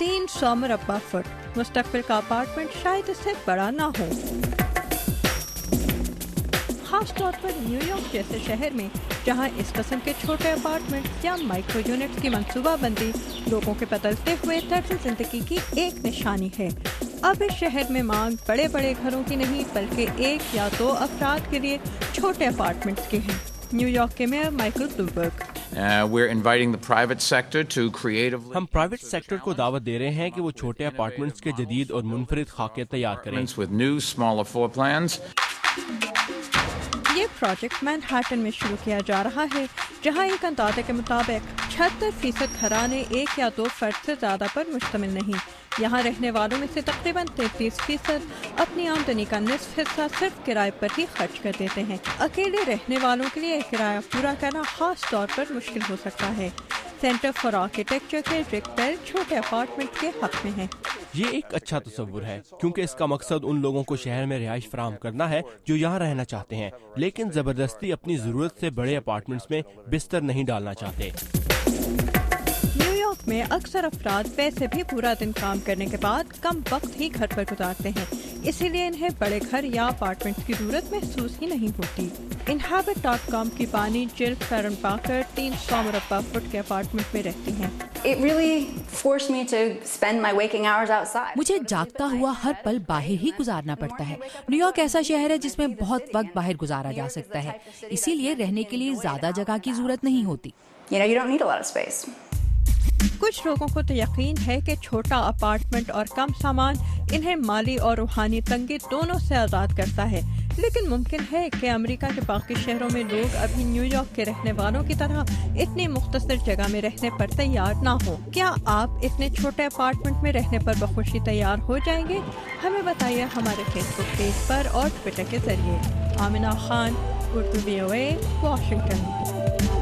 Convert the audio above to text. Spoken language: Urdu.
300 مربع فٹ، مستقبل کا اپارٹمنٹ شاید اس سے بڑا نہ ہو۔ خاص طور پر نیو یارک جیسے شہر میں جہاں اس قسم کے چھوٹے اپارٹمنٹ یا مائکرو یونٹس کی منصوبہ بندی لوگوں کے بدلتے ہوئے طرز زندگی کی ایک نشانی ہے۔ اب اس شہر میں مانگ بڑے بڑے گھروں کی نہیں بلکہ ایک یا دو افراد کے لیے چھوٹے اپارٹمنٹس کی ہے۔ نیو یارک کے میئر مائیکل بلومبرگ: ہم پرائیویٹ سیکٹر کو دعوت دے رہے ہیں کہ وہ چھوٹے اپارٹمنٹس کے جدید اور منفرد خاکے تیار کریں۔ یہ پروجیکٹ مینہٹن میں شروع کیا جا رہا ہے، جہاں ایک اندازے کے مطابق 76% گھرانے ایک یا دو فرد سے زیادہ پر مشتمل نہیں۔ یہاں رہنے والوں میں سے تقریباً 33% اپنی آمدنی کا نصف حصہ صرف کرائے پر ہی خرچ کر دیتے ہیں۔ اکیلے رہنے والوں کے لیے کرایہ پورا کرنا خاص طور پر مشکل ہو سکتا ہے۔ سینٹر فار آرکیٹیکچر کے رک بیل چھوٹے اپارٹمنٹ کے حق میں ہیں۔ یہ ایک اچھا تصور ہے کیونکہ اس کا مقصد ان لوگوں کو شہر میں رہائش فراہم کرنا ہے جو یہاں رہنا چاہتے ہیں لیکن زبردستی اپنی ضرورت سے بڑے اپارٹمنٹس میں بستر نہیں ڈالنا چاہتے۔ نیو یارک میں اکثر افراد ویسے بھی پورا دن کام کرنے کے بعد کم وقت ہی گھر پر گزارتے ہیں، اسی لیے انہیں بڑے گھر یا اپارٹمنٹ کی ضرورت محسوس ہی نہیں ہوتی۔ Inhabit.com کی بانی جل فیرن پاکر 300 مربع فٹ کے اپارٹمنٹ میں رہتی ہیں۔ مجھے جاگتا ہوا ہر پل باہر ہی گزارنا پڑتا ہے۔ نیو یارک ایسا شہر ہے جس میں بہت وقت باہر گزارا جا سکتا ہے، اسی لیے رہنے کے لیے زیادہ جگہ کی ضرورت نہیں ہوتی۔ کچھ لوگوں کو تو یقین ہے کہ چھوٹا اپارٹمنٹ اور کم سامان انہیں مالی اور روحانی تنگی دونوں سے آزاد کرتا ہے، لیکن ممکن ہے کہ امریکہ کے باقی شہروں میں لوگ ابھی نیو یارک کے رہنے والوں کی طرح اتنی مختصر جگہ میں رہنے پر تیار نہ ہوں۔ کیا آپ اتنے چھوٹے اپارٹمنٹ میں رہنے پر بخوشی تیار ہو جائیں گے؟ ہمیں بتائیے ہمارے فیس بک پیج پر اور ٹویٹر کے ذریعے۔ Amna Khan, Urdu VOA، Washington.